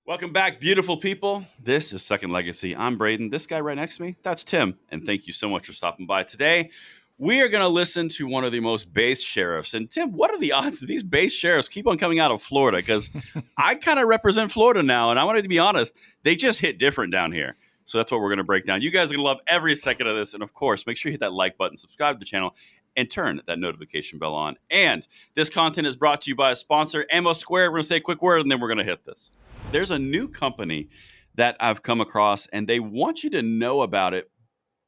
Welcome back, beautiful people. This is Second Legacy. I'm Braden. This guy right next to me, that's Tim. And thank you so much for stopping by today. We are going to listen to one of the most base sheriffs. And Tim, what are the odds that these base sheriffs keep on coming out of Florida? Because I kind of represent Florida now, and I wanted to be honest, they just hit different down here. So that's what we're going to break down. You guys are going to love every second of this. And of course, make sure you hit that like button, subscribe to the channel, and turn that notification bell on. And this content is brought to you by a sponsor, Ammo Square. We're going to say a quick word, and then we're going to hit this. There's a new company that I've come across, and they want you to know about it.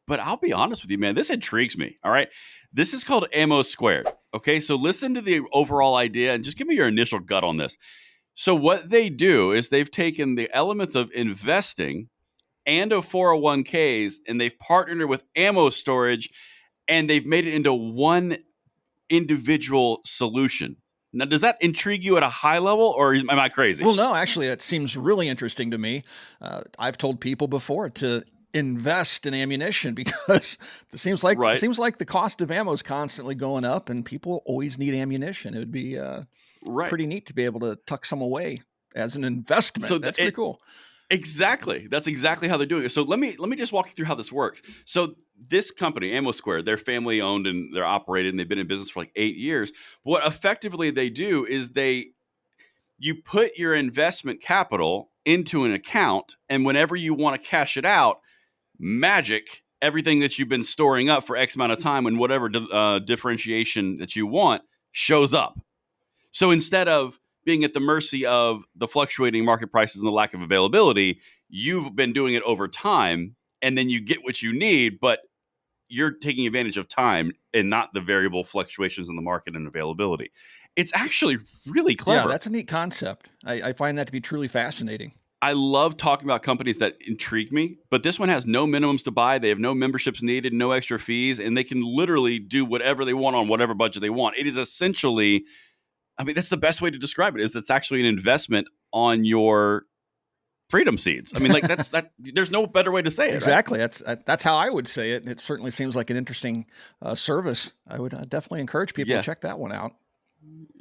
But I'll be honest with you, man, this intrigues me. All right. This is called Ammo Squared. Okay. So listen to the overall idea and just give me your initial gut on this. So, what they do is they've taken the elements of investing and of 401ks, and they've partnered with ammo storage, and they've made it into one individual solution. Now, does that intrigue you at a high level, or am I crazy? Well, no, actually, it seems really interesting to me. I've told people before to invest in ammunition because it seems like the cost of ammo is constantly going up, and people always need ammunition. It would be pretty neat to be able to tuck some away as an investment. So that's pretty cool. Exactly. That's exactly how they're doing it. So let me just walk you through how this works. So this company, Ammo Square, they're family owned and they're operated, and they've been in business for like 8 years. What effectively they do is you put your investment capital into an account, and whenever you want to cash it out, magic, everything that you've been storing up for X amount of time and whatever differentiation that you want shows up. So instead of being at the mercy of the fluctuating market prices and the lack of availability, you've been doing it over time, and then you get what you need, but you're taking advantage of time and not the variable fluctuations in the market and availability. It's actually really clever. Yeah, that's a neat concept. I find that to be truly fascinating. I love talking about companies that intrigue me, but this one has no minimums to buy. They have no memberships needed, no extra fees, and they can literally do whatever they want on whatever budget they want. It is essentially, I mean, that's the best way to describe it, is it's actually an investment on your freedom seeds. I mean, like there's no better way to say it. Exactly. Right? That's how I would say it. It certainly seems like an interesting service. I would definitely encourage people to check that one out.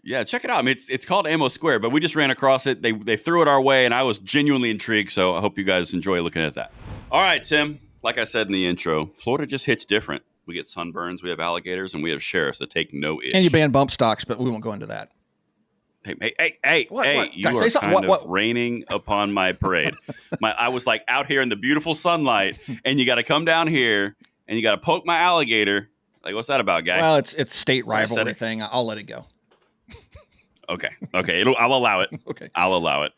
Yeah, check it out. I mean, it's called Ammo Square, but we just ran across it. They threw it our way, and I was genuinely intrigued. So I hope you guys enjoy looking at that. All right, Tim. Like I said in the intro, Florida just hits different. We get sunburns, we have alligators, and we have sheriffs that take no ish. And you ban bump stocks, but we won't go into that. Hey! What? You are kind of raining upon my parade. I was like out here in the beautiful sunlight, and you got to come down here, and you got to poke my alligator. Like, what's that about, guy? Well, it's state rivalry thing. I'll let it go. Okay. I'll allow it. Okay. I'll allow it.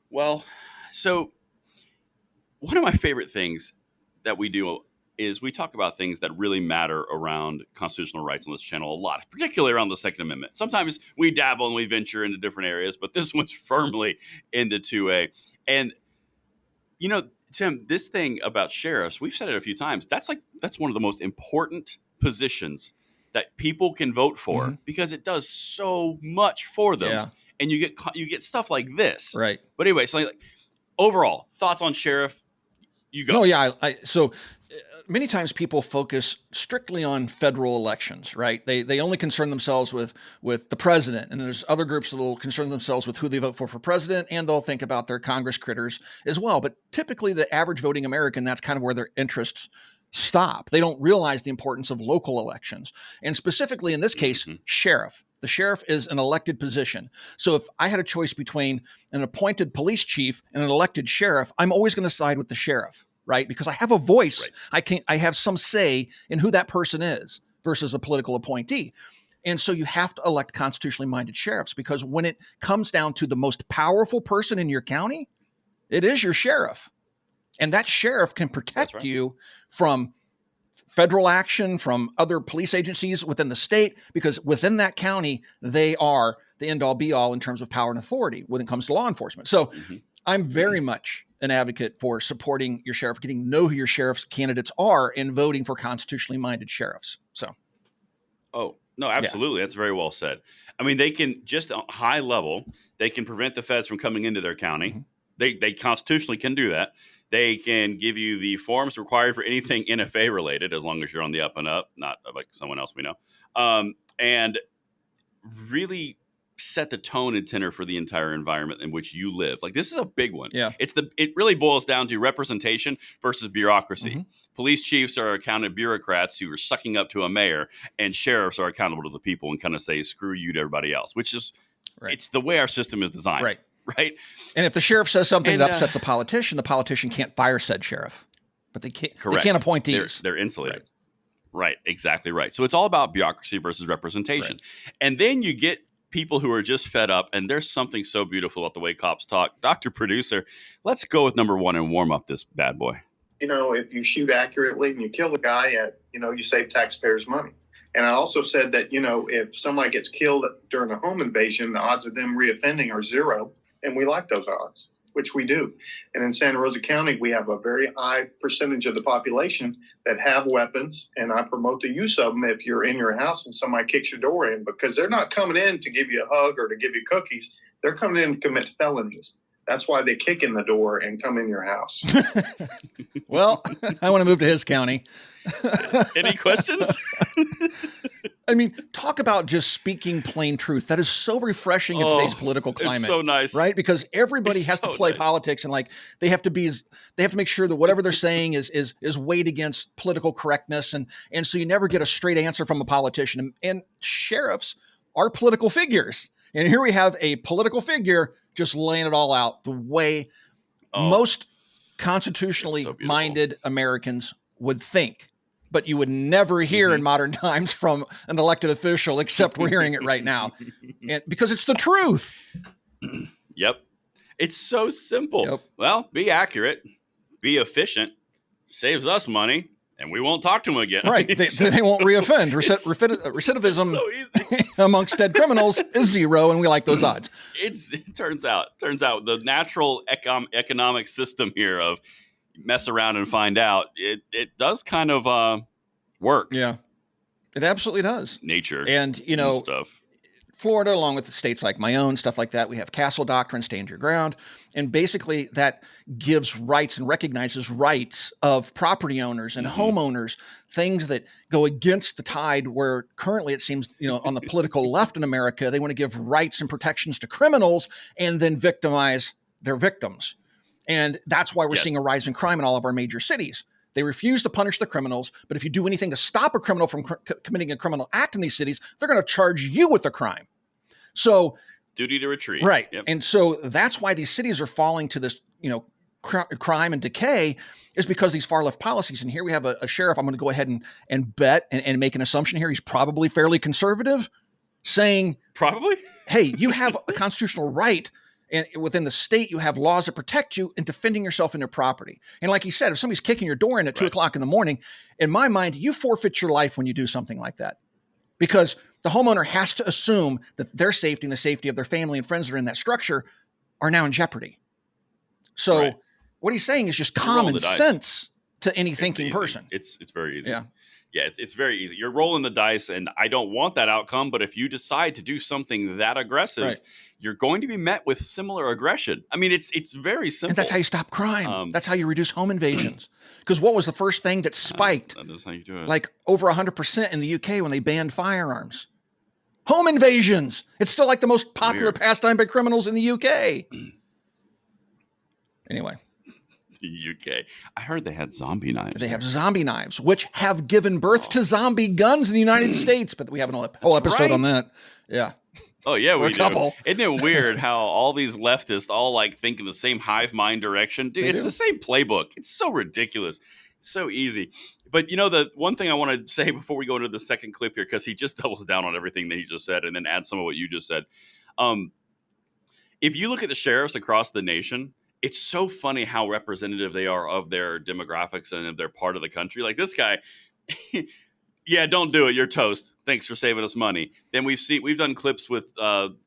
Well, so one of my favorite things that we do is we talk about things that really matter around constitutional rights on this channel a lot, particularly around the Second Amendment. Sometimes we dabble and we venture into different areas, but this one's firmly in the 2A. And, you know, Tim, this thing about sheriffs, we've said it a few times, that's one of the most important positions that people can vote for because it does so much for them. Yeah. And you get stuff like this. Right. But anyway, so like overall thoughts on sheriff, you go. No, yeah. So many times people focus strictly on federal elections, right? They only concern themselves with the president, and there's other groups that will concern themselves with who they vote for president, and they'll think about their Congress critters as well. But typically the average voting American, that's kind of where their interests stop. They don't realize the importance of local elections. And specifically in this case, sheriff. The sheriff is an elected position. So if I had a choice between an appointed police chief and an elected sheriff, I'm always going to side with the sheriff, right? Because I have a voice. Right. I have some say in who that person is versus a political appointee. And so you have to elect constitutionally minded sheriffs, because when it comes down to the most powerful person in your county, it is your sheriff. And that sheriff can protect you from federal action, from other police agencies within the state, because within that county, they are the end all be all in terms of power and authority when it comes to law enforcement. So I'm very much an advocate for supporting your sheriff, getting to know who your sheriff's candidates are, and voting for constitutionally minded sheriffs. So. Oh, no, absolutely. Yeah. That's very well said. I mean, they can, just on high level, they can prevent the feds from coming into their county. They constitutionally can do that. They can give you the forms required for anything NFA related, as long as you're on the up and up, not like someone else we know. And really set the tone and tenor for the entire environment in which you live. Like, this is a big one. Yeah. It really boils down to representation versus bureaucracy. Mm-hmm. Police chiefs are accounted bureaucrats who are sucking up to a mayor, and sheriffs are accountable to the people and kind of say, screw you to everybody else, which is, it's the way our system is designed. Right. Right. And if the sheriff says something that upsets the politician can't fire said sheriff, but they can't, correct. They can't appointees. They're insulated. Right. Exactly right. So it's all about bureaucracy versus representation. Right. And then you get people who are just fed up, and there's something so beautiful about the way cops talk. Dr. Producer, let's go with number one and warm up this bad boy. You know, if you shoot accurately and you kill a guy, you save taxpayers money. And I also said that, if somebody gets killed during a home invasion, the odds of them reoffending are 0. And we like those odds, which we do. And in Santa Rosa County, we have a very high percentage of the population that have weapons. And I promote the use of them if you're in your house and somebody kicks your door in, because they're not coming in to give you a hug or to give you cookies. They're coming in to commit felonies. That's why they kick in the door and come in your house. Well, I want to move to his county. Any questions? I mean, talk about just speaking plain truth. That is so refreshing in today's political climate. It's so nice. Right? Because everybody has to play politics, and like they have to make sure that whatever they're saying is weighed against political correctness. And so you never get a straight answer from a politician. And sheriffs are political figures. And here we have a political figure just laying it all out the way most constitutionally minded Americans would think. But you would never hear in modern times from an elected official, except we're hearing it right now. And because it's the truth. Yep. It's so simple. Yep. Well, be accurate, be efficient, saves us money, and we won't talk to them again. Right. They won't reoffend. Recidivism so easy. amongst dead criminals is 0, and we like those odds. It turns out the natural economic system here of mess around and find out, it does kind of work. Yeah, it absolutely does. Nature and stuff. Florida, along with states like my own, stuff like that, we have Castle Doctrine, stand your ground, and basically that gives rights and recognizes rights of property owners and homeowners, things that go against the tide. Where currently it seems, on the political left in America, they want to give rights and protections to criminals and then victimize their victims. And that's why we're seeing a rise in crime in all of our major cities. They refuse to punish the criminals, but if you do anything to stop a criminal from committing a criminal act in these cities, they're going to charge you with the crime. So, duty to retreat. Right. Yep. And so that's why these cities are falling to this, crime and decay, is because these far left policies. And here we have a sheriff. I'm going to go ahead and bet and make an assumption here. He's probably fairly conservative, saying, probably, hey, you have a constitutional right. And within the state, you have laws that protect you in defending yourself and your property. And like he said, if somebody's kicking your door in at 2 o'clock in the morning, in my mind, you forfeit your life when you do something like that, because the homeowner has to assume that their safety and the safety of their family and friends that are in that structure are now in jeopardy. So what he's saying is just common sense to any thinking person. It's very easy. Yeah. Yeah, it's very easy. You're rolling the dice, and I don't want that outcome. But if you decide to do something that aggressive, you're going to be met with similar aggression. I mean, it's very simple. And that's how you stop crime. That's how you reduce home invasions. Because what was the first thing that spiked? That is how you do it. Like over 100% in the UK when they banned firearms. Home invasions. It's still like the most popular pastime by criminals in the UK. Anyway. The UK. I heard they had zombie knives. They have zombie knives, which have given birth to zombie guns in the United States. But we have a whole episode on that. Yeah. Oh, yeah, we do. Couple. Isn't it weird how all these leftists all like think in the same hive mind direction? Dude, it's the same playbook. It's so ridiculous. It's so easy. But, the one thing I want to say before we go into the second clip here, because he just doubles down on everything that he just said and then adds some of what you just said. If you look at the sheriffs across the nation, it's so funny how representative they are of their demographics and of their part of the country. Like this guy, yeah, don't do it. You're toast. Thanks for saving us money. Then we've done clips with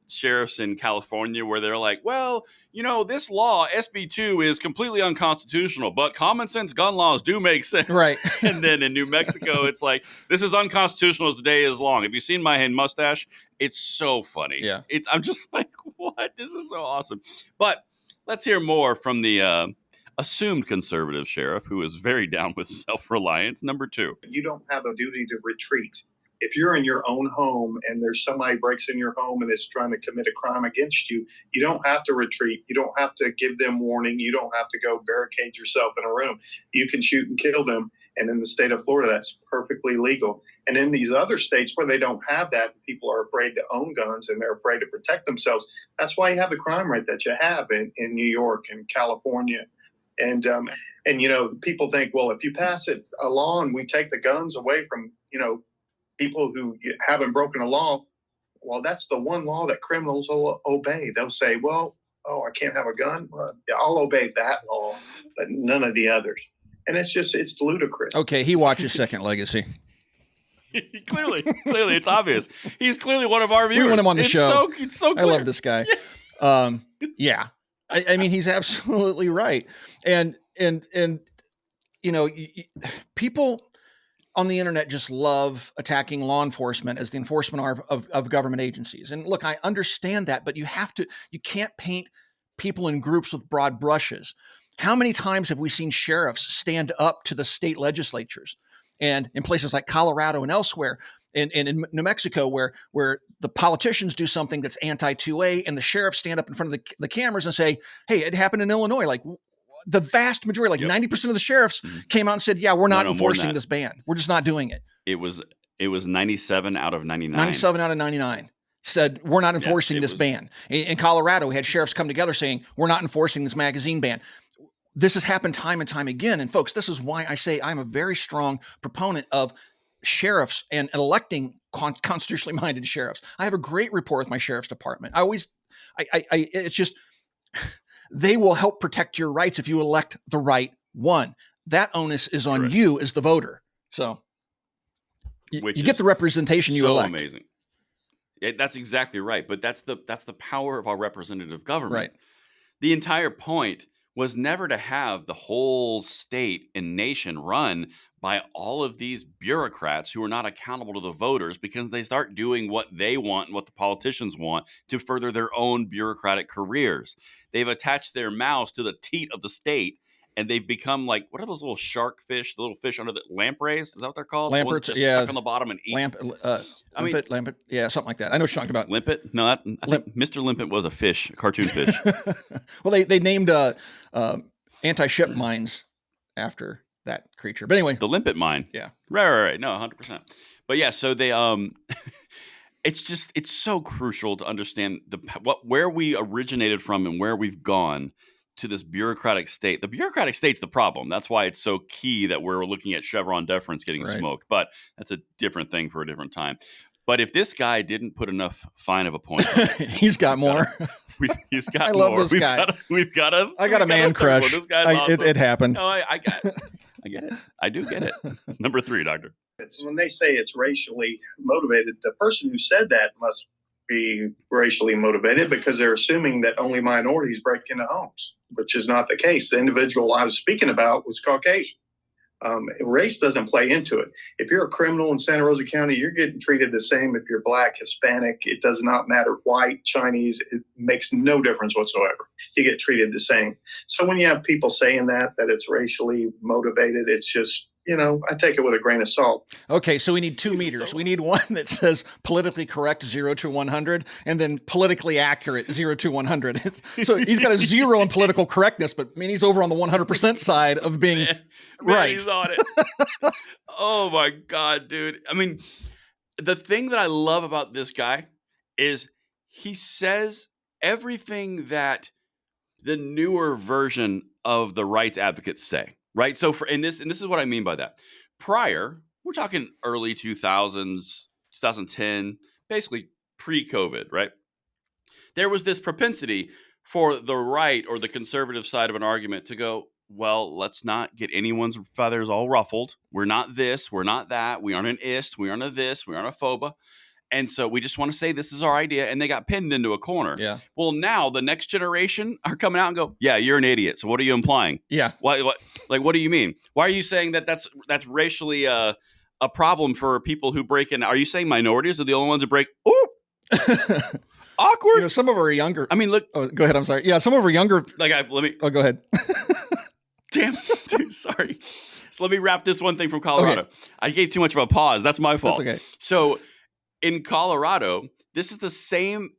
sheriffs in California where they're like, well, this law, SB 2, is completely unconstitutional, but common sense gun laws do make sense. Right. And then in New Mexico, it's like, this is unconstitutional as the day is long. Have you seen my mustache? It's so funny. Yeah. I'm just like, what? This is so awesome. But let's hear more from the assumed conservative sheriff, who is very down with self-reliance. Number 2. You don't have a duty to retreat. if you're in your own home and there's somebody breaks in your home and is trying to commit a crime against you, you don't have to retreat. You don't have to give them warning. You don't have to go barricade yourself in a room. You can shoot and kill them. And in the state of Florida, that's perfectly legal. And in these other states where they don't have that, people are afraid to own guns and they're afraid to protect themselves. That's why you have the crime rate that you have in New York and California. And people think, well, if you pass a law and we take the guns away from, people who haven't broken a law, well, that's the one law that criminals will obey. They'll say, well, oh, I can't have a gun. Well, yeah, I'll obey that law, but none of the others. And it's ludicrous. Okay, he watches Second Legacy. clearly, it's obvious. He's clearly one of our viewers. We want him on the show. It's so clear. I love this guy. Yeah. I mean, he's absolutely right. And people on the internet just love attacking law enforcement as the enforcement arm of government agencies. And look, I understand that, but you can't paint people in groups with broad brushes. How many times have we seen sheriffs stand up to the state legislatures and in places like Colorado and elsewhere and in New Mexico where the politicians do something that's anti-2A and the sheriffs stand up in front of the cameras and say, hey, it happened in Illinois. Like the vast majority, 90% of the sheriffs came out and said, yeah, we're not enforcing this ban. We're just not doing it. It was 97 out of 99. 97 out of 99 said, we're not enforcing this ban. In Colorado, we had sheriffs come together saying, we're not enforcing this magazine ban. This has happened time and time again. And folks, this is why I say I'm a very strong proponent of sheriffs and electing constitutionally minded sheriffs. I have a great rapport with my sheriff's department. It's just, they will help protect your rights if you elect the right one. That onus is on you as the voter. So you get the representation you elect. Amazing. That's exactly right. But that's the power of our representative government. Right. The entire point was never to have the whole state and nation run by all of these bureaucrats who are not accountable to the voters because they start doing what they want and what the politicians want to further their own bureaucratic careers. They've attached their mouths to the teat of the state and they've become like, what are those little shark fish, the little fish under the lampreys? Is that what they're called? Lamperts, just suck on the bottom and eat. Limpet, yeah, something like that. I know what you're talking about. Limpet? No, I think Mr. Limpet was a fish, a cartoon fish. Well, they named anti-ship mines after that creature. But anyway. The limpet mine. Yeah. Right. No, 100%. But yeah, so they it's so crucial to understand where we originated from and where we've gone to this bureaucratic state. The bureaucratic state's the problem. That's why it's so key that we're looking at Chevron deference getting smoked. But that's a different thing for a different time. But if this guy didn't put enough fine of a point, he's got more. He's got I more. love this guy. I got a man crush. This guy's awesome. It happened. No, I get it. I do get it. Number 3, Doctor. When they say it's racially motivated, the person who said that must be racially motivated because they're assuming that only minorities break into homes, which is not the case. The individual I was speaking about was Caucasian. Race doesn't play into it. If you're a criminal in Santa Rosa County, you're getting treated the same if you're Black, Hispanic. It does not matter, white, Chinese. It makes no difference whatsoever. You get treated the same. So when you have people saying that it's racially motivated, it's just, I take it with a grain of salt. Okay, so we need 2 meters. We need one that says politically correct 0 to 100 and then politically accurate 0 to 100. So he's got a 0 in political correctness, but he's over on the 100% side of being right. He's on it. Oh my God, dude. I mean, the thing that I love about this guy is he says everything that the newer version of the rights advocates say. Right. So this is what I mean by that. Prior, we're talking early 2000s, 2010, basically pre-COVID, right? There was this propensity for the right or the conservative side of an argument to go, well, let's not get anyone's feathers all ruffled. We're not this, we're not that. We aren't an ist, we aren't a this, we aren't a phoba. And so we just want to say this is our idea, and they got pinned into a corner. Yeah. Well, now the next generation are coming out and go, yeah, you're an idiot. So what are you implying? Yeah. What do you mean? Why are you saying that's racially a problem for people who break in? Are you saying minorities are the only ones who break? Ooh, awkward. Some of our younger. I mean, look. Oh, go ahead. I'm sorry. Yeah, some of our younger. Let me. Oh, go ahead. Damn, dude. Sorry. So let me wrap this one thing from Colorado. Okay. I gave too much of a pause. That's my fault. That's okay. So in Colorado, this is the same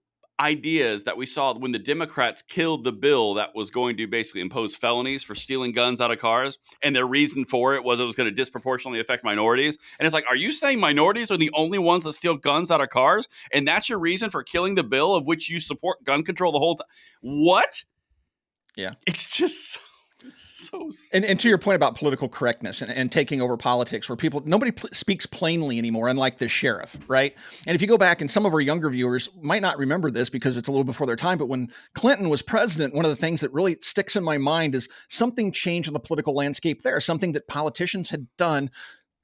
ideas that we saw when the Democrats killed the bill that was going to basically impose felonies for stealing guns out of cars. And their reason for it was going to disproportionately affect minorities. And it's like, are you saying minorities are the only ones that steal guns out of cars? And that's your reason for killing the bill of which you support gun control the whole time? What? Yeah. It's just... It's so and to your point about political correctness and taking over politics, where nobody speaks plainly anymore, unlike this sheriff, right? And if you go back, and some of our younger viewers might not remember this because it's a little before their time, but when Clinton was president, one of the things that really sticks in my mind is something changed in the political landscape there, something that politicians had done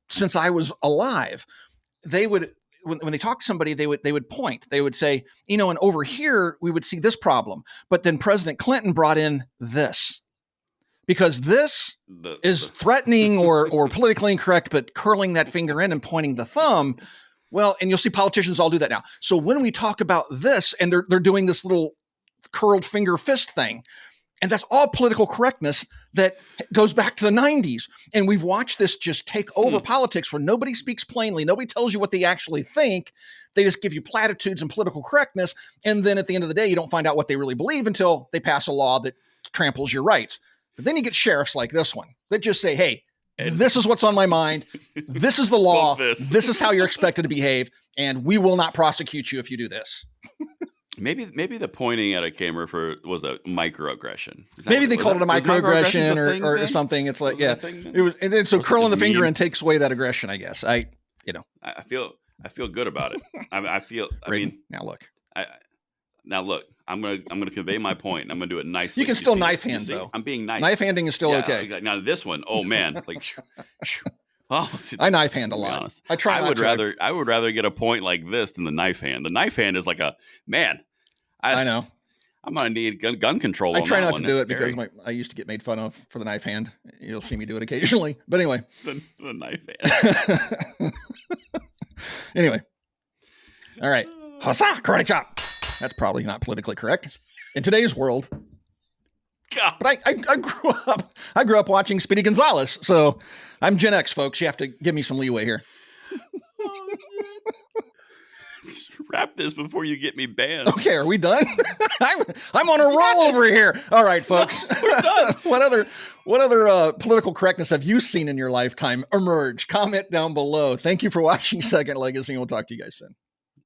since I was alive. They would, when they talk to somebody, they would point, they would say, and over here, we would see this problem. But then President Clinton brought in this. Because this is threatening or politically incorrect, but curling that finger in and pointing the thumb. Well, and you'll see politicians all do that now. So when we talk about this, and they're doing this little curled finger fist thing, and that's all political correctness that goes back to the 90s. And we've watched this just take over politics, where nobody speaks plainly. Nobody tells you what they actually think. They just give you platitudes and political correctness. And then at the end of the day, you don't find out what they really believe until they pass a law that tramples your rights. But then you get sheriffs like this one that just say, hey, this is what's on my mind. This is the law. This is how you're expected to behave. And we will not prosecute you if you do this. Maybe the pointing at a camera was a microaggression. Maybe they called it a microaggression or something. It's like, it was. And then so curling the finger in takes away that aggression, I guess. I feel good about it. Now look, I'm gonna convey my point, and I'm gonna do it nicely. You can still knife hand though. I'm being nice. Knife handing is still okay. Now this one, oh man, like, I knife hand a lot. Honest. I try. I would rather get a point like this than the knife hand. The knife hand is like a man. I know. I'm gonna need gun control. I try not to do it because I used to get made fun of for the knife hand. You'll see me do it occasionally, but anyway. The knife hand. Anyway, all right. Huzzah! Karate chop. That's probably not politically correct in today's world. God. But I grew up watching Speedy Gonzales, so I'm Gen X, folks. You have to give me some leeway here. Let's wrap this before you get me banned. Okay, are we done? I'm on a roll over here. All right, folks. We're done. What other political correctness have you seen in your lifetime emerge? Comment down below. Thank you for watching Second Legacy, and we'll talk to you guys soon.